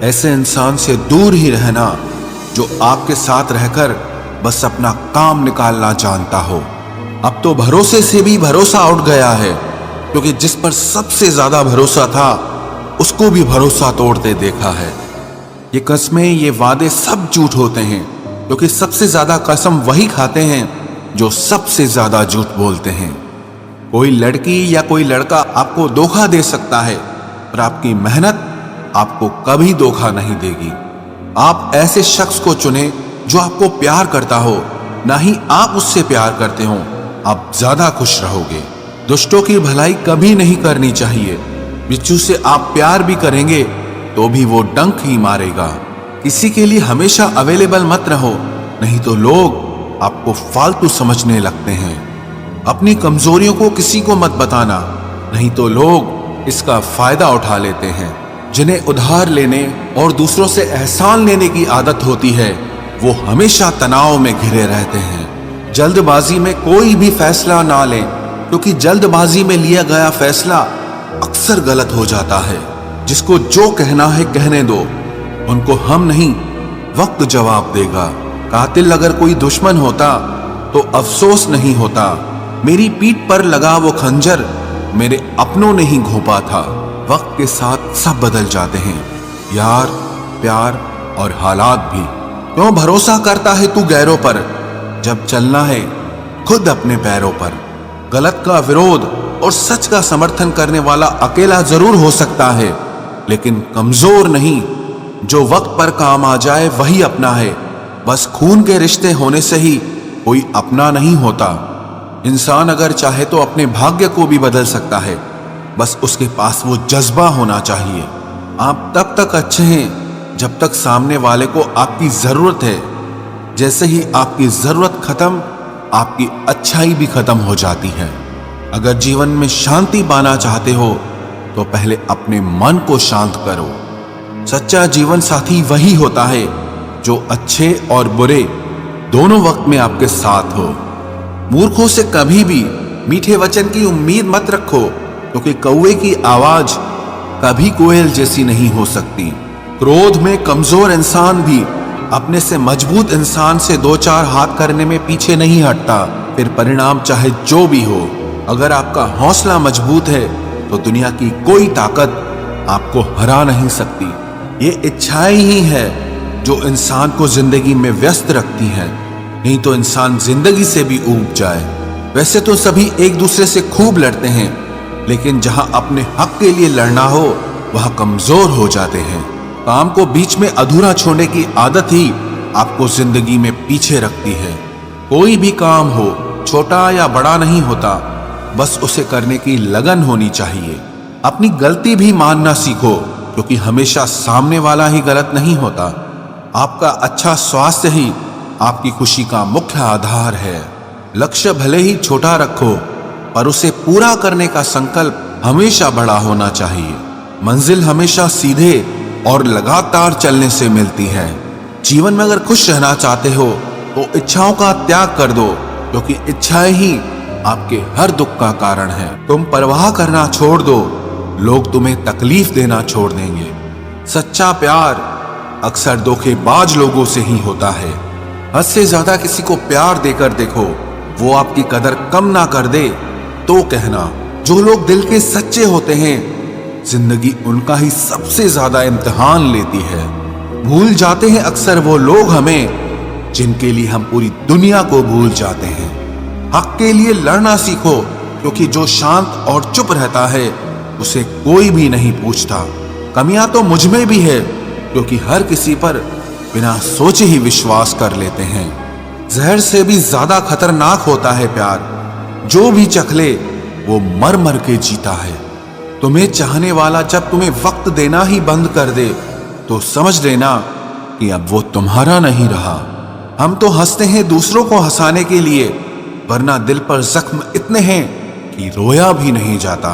ऐसे इंसान से दूर ही रहना जो आपके साथ रहकर बस अपना काम निकालना जानता हो। अब तो भरोसे से भी भरोसा उठ गया है, क्योंकि जिस पर सबसे ज्यादा भरोसा था उसको भी भरोसा तोड़ते देखा है। ये कस्में, ये वादे सब झूठ होते हैं, क्योंकि सबसे ज्यादा कसम वही खाते हैं जो सबसे ज्यादा झूठ बोलते हैं। कोई लड़की या कोई लड़का आपको धोखा दे सकता है, पर आपकी मेहनत आपको कभी धोखा नहीं देगी। आप ऐसे शख्स को चुने जो आपको प्यार करता हो, ना ही आप उससे प्यार करते हो। आप ज्यादा खुश रहोगे। दुष्टों की भलाई कभी नहीं करनी चाहिए। बिच्छू से आप प्यार भी करेंगे तो भी वो डंक ही मारेगा। किसी के लिए हमेशा अवेलेबल मत रहो, नहीं तो लोग आपको फालतू समझने लगते हैं। अपनी कमजोरियों को किसी को मत बताना, नहीं तो लोग इसका फायदा उठा लेते हैं। जिन्हें उधार लेने और दूसरों से एहसान लेने की आदत होती है, वो हमेशा तनाव में घिरे रहते हैं। जल्दबाजी में कोई भी फैसला ना लें, क्योंकि जल्दबाजी में लिया गया फैसला अक्सर गलत हो जाता है। जिसको जो कहना है कहने दो, उनको हम नहीं वक्त जवाब देगा। कातिल अगर कोई दुश्मन होता तो अफसोस नहीं होता। मेरी पीठ पर लगा वो खंजर मेरे अपनों ने ही घोंपा था। वक्त के साथ सब बदल जाते हैं, यार, प्यार और हालात भी। क्यों भरोसा करता है तू गैरों पर, जब चलना है खुद अपने पैरों पर। गलत का विरोध और सच का समर्थन करने वाला अकेला जरूर हो सकता है, लेकिन कमजोर नहीं। जो वक्त पर काम आ जाए वही अपना है। बस खून के रिश्ते होने से ही कोई अपना नहीं होता। इंसान अगर चाहे तो अपने भाग्य को भी बदल सकता है, बस उसके पास वो जज्बा होना चाहिए। आप तब तक अच्छे हैं जब तक सामने वाले को आपकी जरूरत है। जैसे ही आपकी जरूरत खत्म, आपकी अच्छाई भी खत्म हो जाती है। अगर जीवन में शांति पाना चाहते हो तो पहले अपने मन को शांत करो। सच्चा जीवन साथी वही होता है जो अच्छे और बुरे दोनों वक्त में आपके साथ हो। मूर्खों से कभी भी मीठे वचन की उम्मीद मत रखो, क्योंकि कौवे की आवाज कभी कोयल जैसी नहीं हो सकती। क्रोध में कमजोर इंसान भी अपने से मजबूत इंसान से दो चार हाथ करने में पीछे नहीं हटता, फिर परिणाम चाहे जो भी हो। अगर आपका हौसला मजबूत है तो दुनिया की कोई ताकत आपको हरा नहीं सकती। ये इच्छाएं ही है जो इंसान को जिंदगी में व्यस्त रखती हैं, नहीं तो इंसान जिंदगी से भी ऊब जाए। वैसे तो सभी एक दूसरे से खूब लड़ते हैं, लेकिन जहां अपने हक के लिए लड़ना हो वहां कमजोर हो जाते हैं। काम को बीच में अधूरा छोड़ने की आदत ही आपको जिंदगी में पीछे रखती है। कोई भी काम हो, छोटा या बड़ा नहीं होता, बस उसे करने की लगन होनी चाहिए। अपनी गलती भी मानना सीखो, क्योंकि हमेशा सामने वाला ही गलत नहीं होता। आपका अच्छा स्वास्थ्य ही आपकी खुशी का मुख्य आधार है। लक्ष्य भले ही छोटा रखो, पर उसे पूरा करने का संकल्प हमेशा बड़ा होना चाहिए। मंजिल हमेशा सीधे और लगातार चलने से मिलती है। जीवन में अगर खुश रहना चाहते हो तो इच्छाओं का त्याग कर दो, क्योंकि इच्छाएं ही आपके हर दुख का कारण है। तुम परवाह करना छोड़ दो, लोग तुम्हें तकलीफ देना छोड़ देंगे। सच्चा प्यार अक्सर धोखेबाज लोगों से ही होता है। हद से ज्यादा किसी को प्यार देकर देखो, वो आपकी कदर कम ना कर दे तो कहना। जो लोग दिल के सच्चे होते हैं, जिंदगी उनका ही सबसे ज्यादा इम्तिहान लेती है। भूल जाते हैं अक्सर वो लोग हमें जिनके लिए हम पूरी दुनिया को भूल जाते हैं। हक के लिए लड़ना सीखो, क्योंकि जो शांत और चुप रहता है उसे कोई भी नहीं पूछता। कमियां तो मुझ में भी है, क्योंकि हर किसी पर बिना सोचे ही विश्वास कर लेते हैं। जहर से भी ज्यादा खतरनाक होता है प्यार। जो भी चख ले वो मर मर के जीता है। तुम्हें चाहने वाला जब तुम्हें वक्त देना ही बंद कर दे तो समझ लेना कि अब वो तुम्हारा नहीं रहा। हम तो हंसते हैं दूसरों को हंसाने के लिए, वरना दिल पर जख्म इतने हैं कि रोया भी नहीं जाता।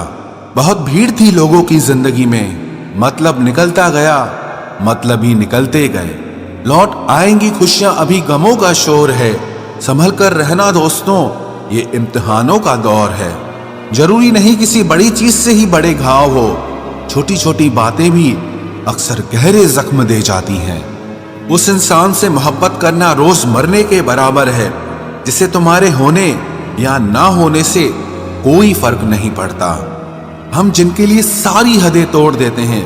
बहुत भीड़ थी लोगों की जिंदगी में, मतलब निकलता गया, मतलब ही निकलते गए। लौट आएंगी खुशियां, अभी गमों का शोर है। संभल कर रहना दोस्तों, ये इम्तिहानों का दौर है। जरूरी नहीं किसी बड़ी चीज से ही बड़े घाव हो, छोटी छोटी बातें भी अक्सर गहरे जख्म दे जाती हैं। उस इंसान से मोहब्बत करना रोज मरने के बराबर है जिसे तुम्हारे होने या ना होने से कोई फर्क नहीं पड़ता। हम जिनके लिए सारी हदें तोड़ देते हैं,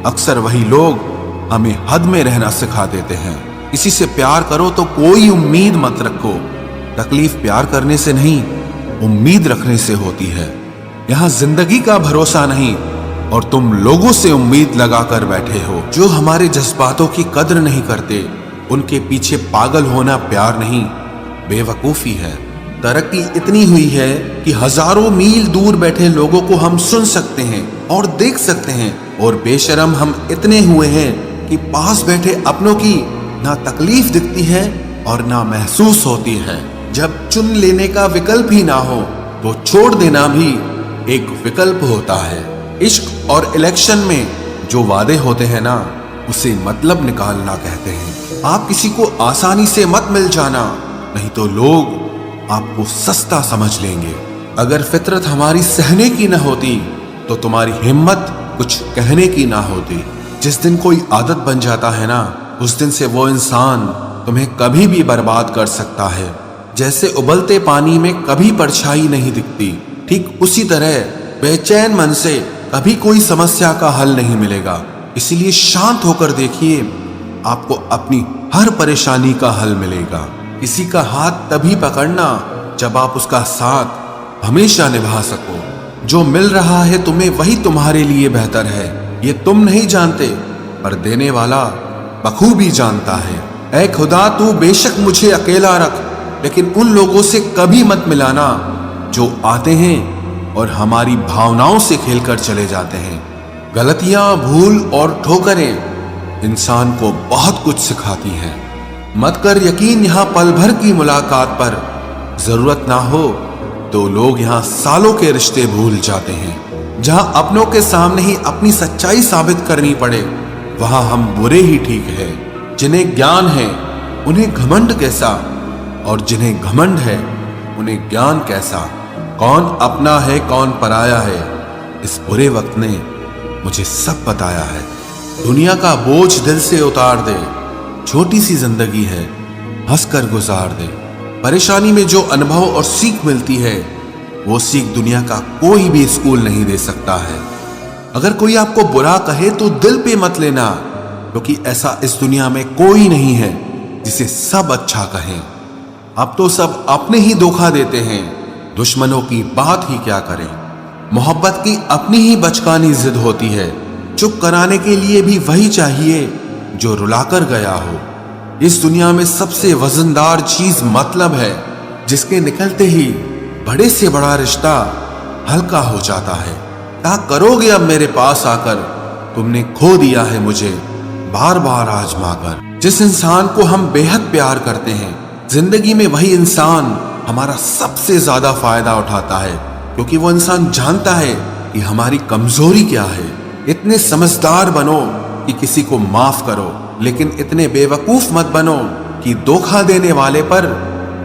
अक्सर वही लोग हमें हद में रहना सिखा देते हैं। किसी से प्यार करो तो कोई उम्मीद मत रखो। तकलीफ प्यार करने से नहीं, उम्मीद रखने से होती है। यहाँ जिंदगी का भरोसा नहीं और तुम लोगों से उम्मीद लगाकर बैठे हो जो हमारे जज्बातों की कद्र नहीं करते। उनके पीछे पागल होना प्यार नहीं, बेवकूफी है। तरक्की इतनी हुई है कि हजारों मील दूर बैठे लोगों को हम सुन सकते हैं और देख सकते हैं, और बेशरम हम इतने हुए हैं कि पास बैठे अपनों की ना तकलीफ दिखती है और ना महसूस होती है। जब चुन लेने का विकल्प ही ना हो तो छोड़ देना भी एक विकल्प होता है। इश्क और इलेक्शन में जो वादे होते हैं ना, उसे मतलब निकालना कहते हैं। आप किसी को आसानी से मत मिल जाना, नहीं तो लोग आपको सस्ता समझ लेंगे। अगर फितरत हमारी सहने की न होती तो तुम्हारी हिम्मत कुछ कहने की ना होती। जिस दिन कोई आदत बन जाता है ना, उस दिन से वो इंसान तुम्हें कभी भी बर्बाद कर सकता है। जैसे उबलते पानी में कभी परछाई नहीं दिखती, ठीक उसी तरह बेचैन मन से कभी कोई समस्या का हल नहीं मिलेगा। इसीलिए शांत होकर देखिए, आपको अपनी हर परेशानी का हल मिलेगा। किसी का हाथ तभी पकड़ना जब आप उसका साथ हमेशा निभा सको। जो मिल रहा है तुम्हें वही तुम्हारे लिए बेहतर है, ये तुम नहीं जानते पर देने वाला बखूबी जानता है। ऐ खुदा, तू बेशक मुझे अकेला रख, लेकिन उन लोगों से कभी मत मिलाना जो आते हैं और हमारी भावनाओं से खेलकर चले जाते हैं। गलतियां, भूल और ठोकरें इंसान को बहुत कुछ सिखाती हैं। मत कर यकीन यहाँ पल भर की मुलाकात पर, जरूरत ना हो तो लोग यहाँ सालों के रिश्ते भूल जाते हैं। जहां अपनों के सामने ही अपनी सच्चाई साबित करनी पड़े, वहां हम बुरे ही ठीक है। जिन्हें ज्ञान है उन्हें घमंड कैसा, और जिन्हें घमंड है उन्हें ज्ञान कैसा। कौन अपना है कौन पराया है, इस बुरे वक्त ने मुझे सब बताया है। दुनिया का बोझ दिल से उतार दे, छोटी सी जिंदगी है, हंसकर गुजार दे। परेशानी में जो अनुभव और सीख मिलती है, वो सीख दुनिया का कोई भी स्कूल नहीं दे सकता है। अगर कोई आपको बुरा कहे तो दिल पे मत लेना, क्योंकि ऐसा इस दुनिया में कोई नहीं है जिसे सब अच्छा कहें। अब तो सब अपने ही धोखा देते हैं, दुश्मनों की बात ही क्या करें। मोहब्बत की अपनी ही बचकानी जिद होती है, चुप कराने के लिए भी वही चाहिए जो रुलाकर गया हो। इस दुनिया में सबसे वजनदार चीज मतलब है, जिसके निकलते ही बड़े से बड़ा रिश्ता हल्का हो जाता है। क्या करोगे अब मेरे पास आकर, तुमने खो दिया है मुझे बार बार आजमा कर। जिस इंसान को हम बेहद प्यार करते हैं, जिंदगी में वही इंसान हमारा सबसे ज्यादा फायदा उठाता है, क्योंकि वो इंसान जानता है कि हमारी कमजोरी क्या है। इतने समझदार बनो कि किसी को माफ करो, लेकिन इतने बेवकूफ मत बनो कि धोखा देने वाले पर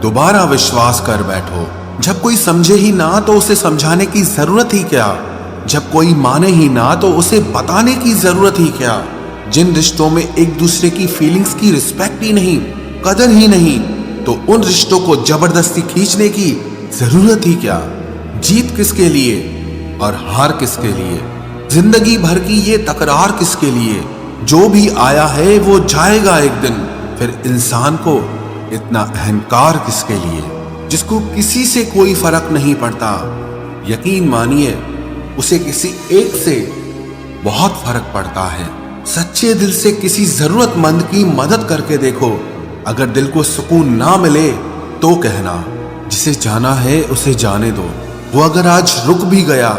दोबारा विश्वास कर बैठो। जब कोई समझे ही ना तो उसे समझाने की जरूरत ही क्या, जब कोई माने ही ना तो उसे बताने की जरूरत ही क्या। जिन रिश्तों में एक दूसरे की फीलिंग्स की रिस्पेक्ट ही नहीं, कदर ही नहीं, तो उन रिश्तों को जबरदस्ती खींचने की जरूरत ही क्या। जीत किसके लिए और हार किसके लिए, जिंदगी भर की ये तकरार किसके लिए। जो भी आया है वो जाएगा एक दिन, फिर इंसान को इतना अहंकार किसके लिए, जिसको किसी से कोई फर्क नहीं पड़ता। यकीन मानिए, उसे किसी एक से बहुत फर्क पड़ता है। सच्चे दिल से किसी जरूरतमंद की मदद करके देखो। अगर दिल को सुकून ना मिले तो कहना, जिसे जाना है उसे जाने दो। वो अगर आज रुक भी गया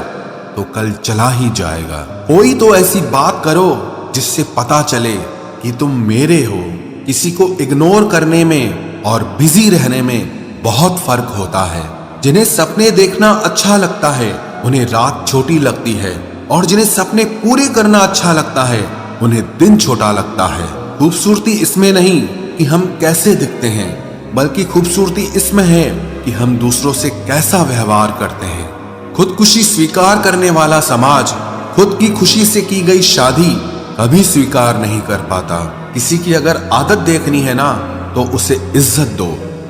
तो कल चला ही जाएगा। कोई तो ऐसी बात करो जिससे पता चले कि तुम मेरे हो। किसी को इग्नोर करने में और बिजी रहने में बहुत फर्क होता है। जिन्हें सपने देखना अच्छा लगता है उन्हें रात छोटी लगती है, और जिन्हें सपने पूरे करना अच्छा लगता है उन्हें दिन छोटा लगता है। खूबसूरती इसमें नहीं कि हम कैसे दिखते हैं, बल्कि खूबसूरती इसमें है कि हम दूसरों से कैसा व्यवहार करते हैं। खुदकुशी स्वीकार करने वाला समाज, खुद की खुशी से की गई शादी कभी स्वीकार नहीं कर पाता। किसी की अगर आदत देखनी है ना तो उसे इज्जत दो,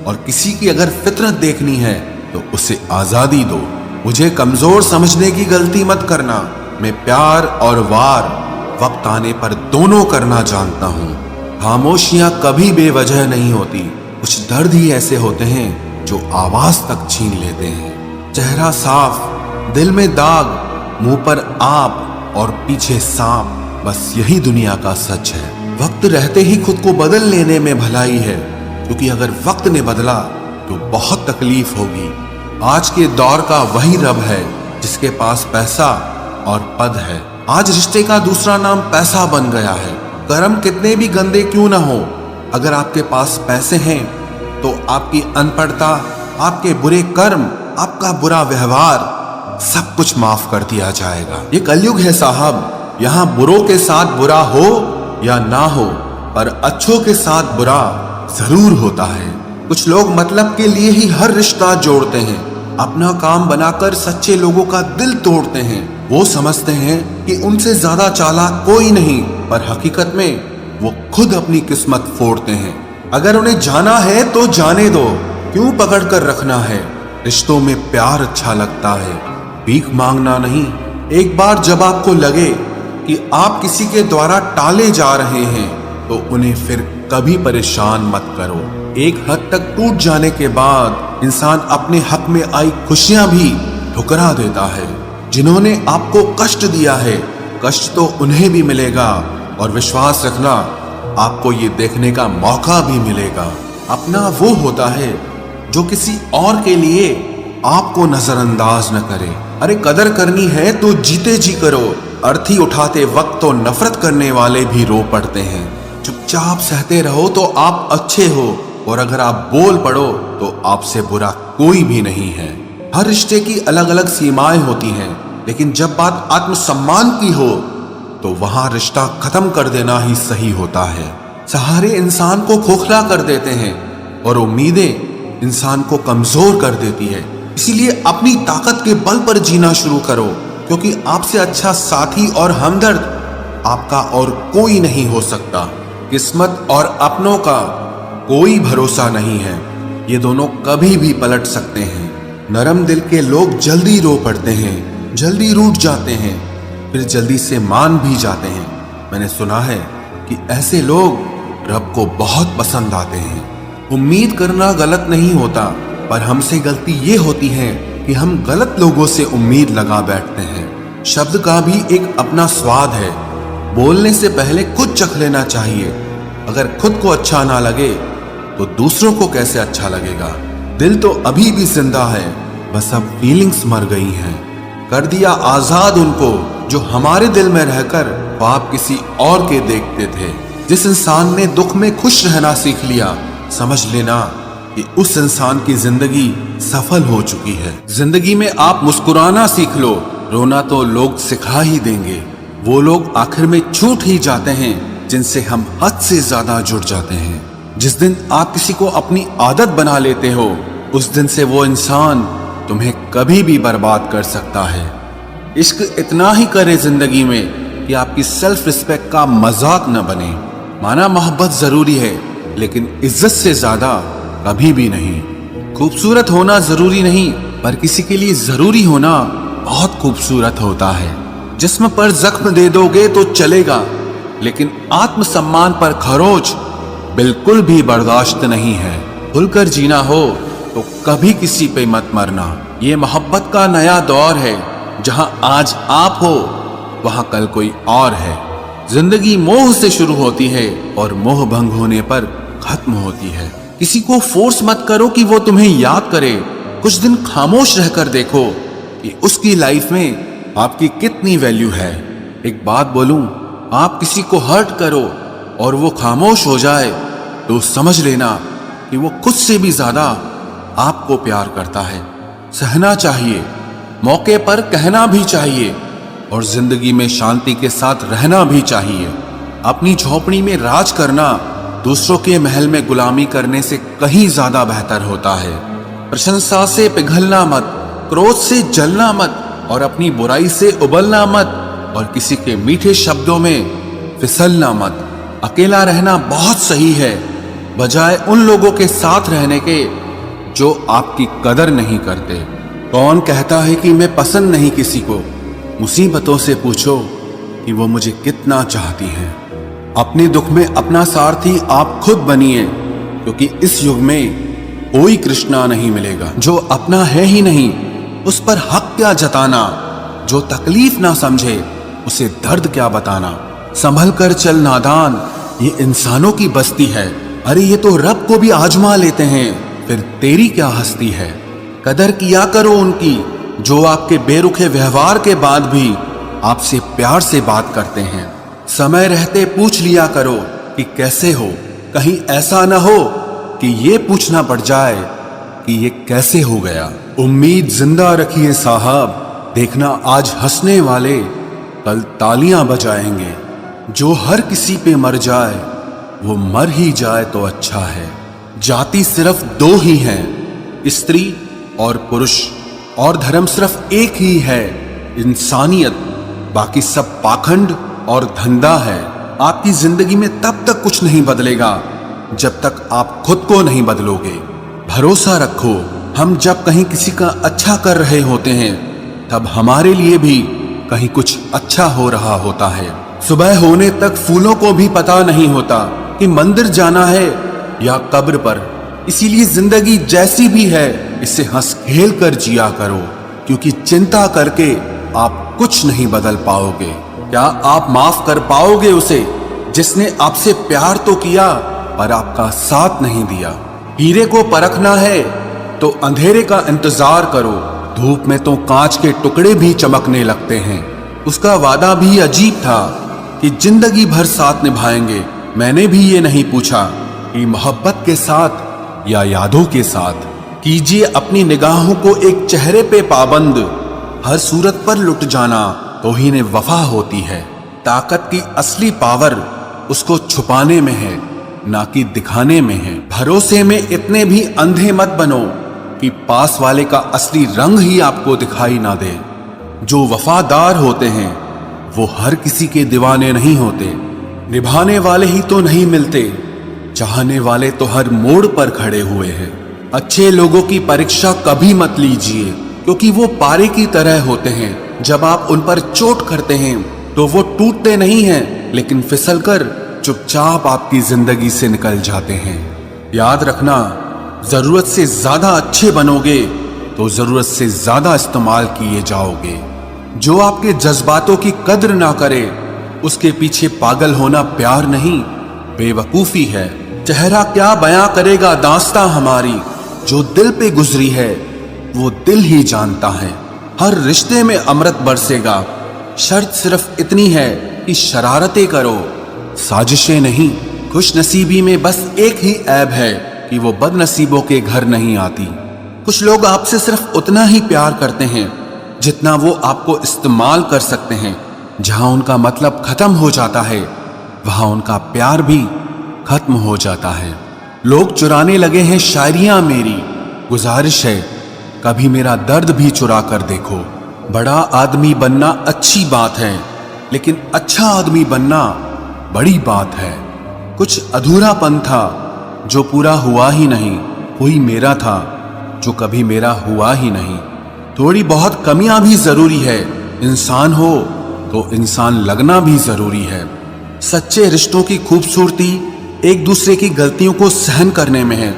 और किसी की अगर फितरत देखनी है तो उसे आजादी दो। मुझे कमजोर समझने की गलती मत करना। मैं प्यार और वार वक्त आने पर दोनों करना जानता हूँ। खामोशियां कभी बेवजह नहीं होती। कुछ दर्द ही ऐसे होते हैं जो आवाज तक छीन लेते हैं। चेहरा साफ, दिल में दाग, मुंह पर आप और पीछे सांप, बस यही दुनिया का सच है। वक्त रहते ही खुद को बदल लेने में भलाई है, क्योंकि अगर वक्त ने बदला तो बहुत तकलीफ होगी। आज के दौर का वही रब है जिसके पास पैसा और पद है। आज रिश्ते का दूसरा नाम पैसा बन गया है। कर्म कितने भी गंदे क्यों ना हो, अगर आपके पास पैसे हैं तो आपकी अनपढ़ता, आपके बुरे कर्म, आपका बुरा व्यवहार सब कुछ माफ कर दिया जाएगा। ये कलयुग है साहब, यहाँ बुरों के साथ बुरा हो या ना हो, पर अच्छों के साथ बुरा जरूर होता है। कुछ लोग मतलब के लिए ही हर रिश्ता जोड़ते हैं, अपना काम बनाकर सच्चे लोगों का दिल तोड़ते हैं। वो समझते हैं कि उनसे ज्यादा चालाक कोई नहीं, पर हकीकत में वो खुद अपनी किस्मत फोड़ते हैं। अगर उन्हें जाना है तो जाने दो, क्यों पकड़ कर रखना है। रिश्तों में प्यार अच्छा लगता है, भीख मांगना नहीं। एक बार जब आपको लगे कि आप किसी के द्वारा टाले जा रहे हैं तो उन्हें फिर कभी परेशान मत करो। एक हद तक टूट जाने के बाद इंसान अपने हक में आई खुशियां भी ठुकरा देता है। जिन्होंने आपको कष्ट दिया है, कष्ट तो उन्हें भी मिलेगा, और विश्वास रखना आपको ये देखने का मौका भी मिलेगा। अपना वो होता है जो किसी और के लिए आपको नजरअंदाज न करे। अरे कदर करनी है तो जीते जी करो। अर्थी उठाते वक्त तो नफरत करने वाले भी रो पड़ते हैं। चुपचाप सहते रहो तो आप अच्छे हो, और अगर आप बोल पड़ो तो आपसे बुरा कोई भी नहीं है। हर रिश्ते की अलग अलग सीमाएं होती हैं, लेकिन जब बात आत्मसम्मान की हो तो वहां रिश्ता खत्म कर देना ही सही होता है। सहारे इंसान को खोखला कर देते हैं और उम्मीदें इंसान को कमजोर कर देती है। इसीलिए अपनी ताकत के बल पर जीना शुरू करो, क्योंकि आपसे अच्छा साथी और हमदर्द आपका और कोई नहीं हो सकता। किस्मत और अपनों का कोई भरोसा नहीं है, ये दोनों कभी भी पलट सकते हैं। नरम दिल के लोग जल्दी रो पड़ते हैं, जल्दी रूठ जाते हैं, फिर जल्दी से मान भी जाते हैं। मैंने सुना है कि ऐसे लोग रब को बहुत पसंद आते हैं। उम्मीद करना गलत नहीं होता, पर हमसे गलती ये होती है कि हम गलत लोगों से उम्मीद लगा बैठते हैं। शब्द का भी एक अपना स्वाद है, बोलने से पहले खुद चख लेना चाहिए। अगर खुद को अच्छा ना लगे तो दूसरों को कैसे अच्छा लगेगा। दिल तो अभी भी जिंदा है, बस अब फीलिंग्स मर गई हैं। कर दिया आजाद उनको जो हमारे दिल में रहकर ख्वाब किसी और के देखते थे। जिस इंसान ने दुख में खुश रहना सीख लिया, समझ लेना कि उस इंसान की जिंदगी सफल हो चुकी है। जिंदगी में आप मुस्कुराना सीख लो, रोना तो लोग सिखा ही देंगे। वो लोग आखिर में छूट ही जाते हैं जिनसे हम हद से ज्यादा जुड़ जाते हैं। जिस दिन आप किसी को अपनी आदत बना लेते हो, उस दिन से वो इंसान तुम्हें कभी भी बर्बाद कर सकता है। इश्क इतना ही करे जिंदगी में कि आपकी सेल्फ रिस्पेक्ट का मजाक न बने। माना मोहब्बत जरूरी है, लेकिन इज्जत से ज्यादा कभी भी नहीं। खूबसूरत होना जरूरी नहीं, पर किसी के लिए जरूरी होना बहुत खूबसूरत होता है। जिस्म पर जख्म दे दोगे तो चलेगा, लेकिन आत्मसम्मान पर खरोच बिल्कुल भी बर्दाश्त नहीं है। खुलकर जीना हो तो कभी किसी पे मत मरना। ये मोहब्बत का नया दौर है, जहां आज आप हो वहां कल कोई और है। जिंदगी मोह से शुरू होती है और मोह भंग होने पर खत्म होती है। किसी को फोर्स मत करो कि वो तुम्हें याद करे। कुछ दिन खामोश रहकर देखो कि उसकी लाइफ में आपकी कितनी वैल्यू है। एक बात बोलूं, आप किसी को हर्ट करो और वो खामोश हो जाए तो समझ लेना कि वो खुद से भी ज्यादा आपको प्यार करता है। सहना चाहिए, मौके पर कहना भी चाहिए, और जिंदगी में शांति के साथ रहना भी चाहिए। अपनी झोपड़ी में राज करना दूसरों के महल में गुलामी करने से कहीं ज्यादा बेहतर होता है। प्रशंसा से पिघलना मत, क्रोध से जलना मत, और अपनी बुराई से उबलना मत, और किसी के मीठे शब्दों में फिसलना मत। अकेला रहना बहुत सही है, बजाय उन लोगों के साथ रहने के जो आपकी कदर नहीं करते। कौन कहता है कि मैं पसंद नहीं किसी को? मुसीबतों से पूछो कि वो मुझे कितना चाहती हैं। अपने दुख में अपना सारथी आप खुद बनिए, क्योंकि इस युग में कोई कृष्णा नहीं मिलेगा। जो अपना है ही नहीं, उस पर हक क्या जताना? जो तकलीफ ना समझे, उसे दर्द क्या बताना? संभल कर चल नादान, ये इंसानों की बस्ती है। अरे ये तो रब को भी आजमा लेते हैं, फिर तेरी क्या हस्ती है? कदर किया करो उनकी, जो आपके बेरुखे व्यवहार के बाद भी आपसे प्यार से बात करते हैं। समय रहते पूछ लिया करो कि कैसे हो, कहीं ऐसा ना हो कि ये पूछना पड़ जाए कि ये कैसे हो गया। उम्मीद जिंदा रखिए साहब, देखना आज हंसने वाले कल तालियां बजाएंगे। जो हर किसी पे मर जाए वो मर ही जाए तो अच्छा है। जाति सिर्फ दो ही हैं, स्त्री और पुरुष, और धर्म सिर्फ एक ही है, इंसानियत। बाकी सब पाखंड और धंधा है। आपकी जिंदगी में तब तक कुछ नहीं बदलेगा जब तक आप खुद को नहीं बदलोगे। भरोसा रखो, हम जब कहीं किसी का अच्छा कर रहे होते हैं तब हमारे लिए भी कहीं कुछ अच्छा हो रहा होता है। सुबह होने तक फूलों को भी पता नहीं होता कि मंदिर जाना है या कब्र पर। इसीलिए जिंदगी जैसी भी है इसे हंस खेल कर जिया करो, क्योंकि चिंता करके आप कुछ नहीं बदल पाओगे। क्या आप माफ कर पाओगे उसे जिसने आपसे प्यार तो किया पर आपका साथ नहीं दिया? हीरे को परखना है तो अंधेरे का इंतजार करो। धूप में तो कांच के टुकड़े भी चमकने लगते हैं। उसका वादा भी अजीब था कि जिंदगी भर साथ निभाएंगे। मैंने भी ये नहीं पूछा कि मोहब्बत के साथ या यादों के साथ। कीजिए अपनी निगाहों को एक चेहरे पे पाबंद, हर सूरत पर लुट जाना तो ही ने वफा होती है। ताकत की असली पावर उसको छुपाने में है, ना कि दिखाने में है। भरोसे में इतने भी अंधे मत बनो कि पास वाले का असली रंग ही आपको दिखाई ना दे। जो वफादार होते हैं वो हर किसी के दीवाने नहीं होते। निभाने वाले ही तो नहीं मिलते, चाहने वाले तो हर मोड़ पर खड़े हुए हैं। अच्छे लोगों की परीक्षा कभी मत लीजिए, क्योंकि वो पारे की तरह होते हैं। जब आप उन पर चोट करते हैं तो वो टूटते नहीं हैं, लेकिन फिसलकर चुपचाप आपकी जिंदगी से निकल जाते हैं। याद रखना, जरूरत से ज्यादा अच्छे बनोगे तो जरूरत से ज्यादा इस्तेमाल किए जाओगे। जो आपके जज्बातों की कद्र ना करे उसके पीछे पागल होना प्यार नहीं, बेवकूफी है। चेहरा क्या बयां करेगा दास्तां हमारी, जो दिल पे गुजरी है वो दिल ही जानता है। हर रिश्ते में अमृत बरसेगा, शर्त सिर्फ इतनी है कि शरारतें करो, साजिशें नहीं। खुश नसीबी में बस एक ही ऐब है कि वो बदनसीबों के घर नहीं आती। कुछ लोग आपसे सिर्फ उतना ही प्यार करते हैं जितना वो आपको इस्तेमाल कर सकते हैं। जहां उनका मतलब खत्म हो जाता है वहां उनका प्यार भी खत्म हो जाता है। लोग चुराने लगे हैं शायरियां मेरी, गुजारिश है कभी मेरा दर्द भी चुरा कर देखो। बड़ा आदमी बनना अच्छी बात है, लेकिन अच्छा आदमी बनना बड़ी बात है। कुछ अधूरापन था जो पूरा हुआ ही नहीं, कोई मेरा था जो कभी मेरा हुआ ही नहीं। थोड़ी बहुत कमियां भी जरूरी है, इंसान हो तो इंसान लगना भी जरूरी है। सच्चे रिश्तों की खूबसूरती एक दूसरे की गलतियों को सहन करने में है,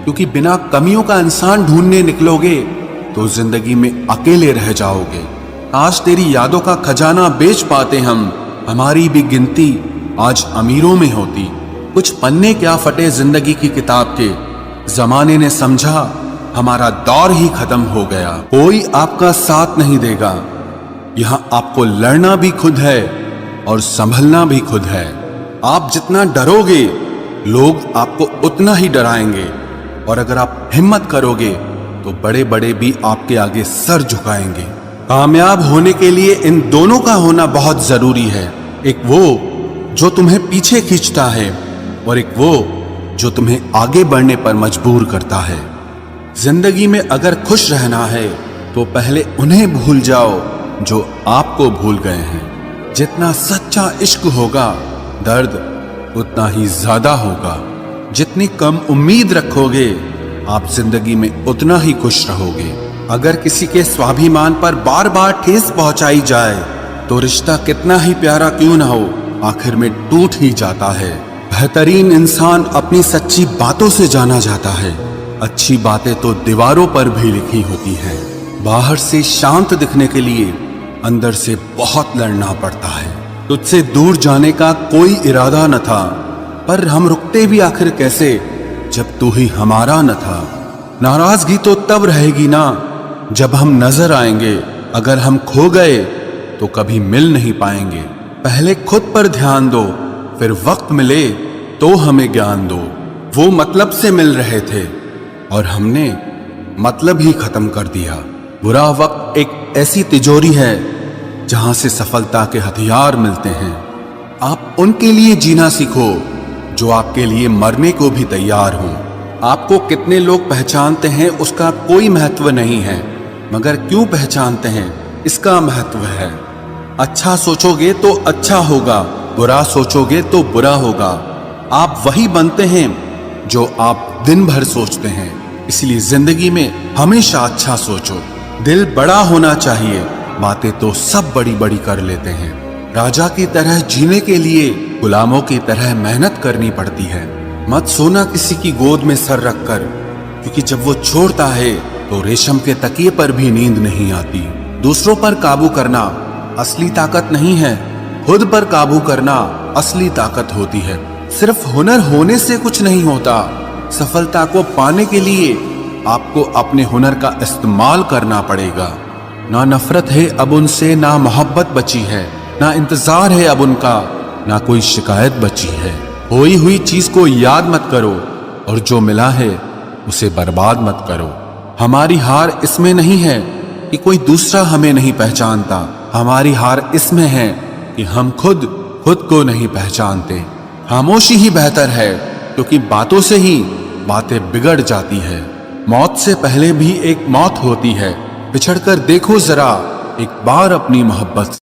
क्योंकि बिना कमियों का इंसान ढूंढने निकलोगे तो जिंदगी में अकेले रह जाओगे। आज तेरी यादों का खजाना बेच पाते हम, हमारी भी गिनती आज अमीरों में होती। कुछ पन्ने क्या फटे जिंदगी की किताब के, जमाने ने समझा हमारा दौर ही खत्म हो गया। कोई आपका साथ नहीं देगा, यहां आपको लड़ना भी खुद है और संभलना भी खुद है। आप जितना डरोगे लोग आपको उतना ही डराएंगे, और अगर आप हिम्मत करोगे तो बड़े बड़े भी आपके आगे सर झुकाएंगे। कामयाब होने के लिए इन दोनों का होना बहुत जरूरी है, एक वो जो तुम्हें पीछे खींचता है और एक वो जो तुम्हें आगे बढ़ने पर मजबूर करता है। जिंदगी में अगर खुश रहना है तो पहले उन्हें भूल जाओ जो आपको भूल गए हैं। जितना सच्चा इश्क होगा दर्द उतना ही ज्यादा होगा। जितनी कम उम्मीद रखोगे, आप जिंदगी में उतना ही खुश रहोगे। अगर किसी के स्वाभिमान पर बार बार ठेस पहुंचाई जाए तो रिश्ता कितना ही प्यारा क्यों ना हो, आखिर में टूट ही जाता है। बेहतरीन इंसान अपनी सच्ची बातों से जाना जाता है। अच्छी बातें तो दीवारों पर भी लिखी होती हैं। बाहर से शांत दिखने के लिए अंदर से बहुत लड़ना पड़ता है। तुझसे दूर जाने का कोई इरादा न था, पर हम रुकते भी आखिर कैसे जब तू ही हमारा न था। नाराजगी तो तब रहेगी ना जब हम नजर आएंगे। अगर हम खो गए तो कभी मिल नहीं पाएंगे। पहले खुद पर ध्यान दो, फिर वक्त मिले तो हमें ज्ञान दो। वो मतलब से मिल रहे थे और हमने मतलब ही खत्म कर दिया। बुरा वक्त एक ऐसी तिजोरी है जहां से सफलता के हथियार मिलते हैं। आप उनके लिए जीना सीखो जो आपके लिए मरने को भी तैयार हों। आपको कितने लोग पहचानते हैं उसका कोई महत्व नहीं है, मगर क्यों पहचानते हैं इसका महत्व है। अच्छा सोचोगे तो अच्छा होगा, बुरा सोचोगे तो बुरा होगा। आप वही बनते हैं जो आप दिन भर सोचते हैं। इसलिए जिंदगी में हमेशा अच्छा सोचो। दिल बड़ा होना चाहिए, बातें तो सब बड़ी बड़ी कर लेते हैं। राजा की तरह जीने के लिए गुलामों की तरह मेहनत करनी पड़ती है। मत सोना किसी की गोद में सर रखकर, क्योंकि जब वो छोड़ता है तो रेशम के तकिए पर भी नींद नहीं आती। दूसरों पर काबू करना असली ताकत नहीं है, खुद पर काबू करना असली ताकत होती है। सिर्फ हुनर होने से कुछ नहीं होता। सफलता को पाने के लिए आपको अपने हुनर का इस्तेमाल करना पड़ेगा। ना नफरत है अब उनसे, ना मोहब्बत बची है, ना इंतजार है अब उनका, ना कोई शिकायत बची है। खोई हुई चीज को याद मत करो और जो मिला है उसे बर्बाद मत करो। हमारी हार इसमें नहीं है कि कोई दूसरा हमें नहीं पहचानता। हमारी हार इसमें है कि हम खुद को नहीं पहचानते। खामोशी ही बेहतर है, क्योंकि बातों से ही बातें बिगड़ जाती है। मौत से पहले भी एक मौत होती है। बिछड़कर देखो जरा एक बार अपनी मोहब्बत से।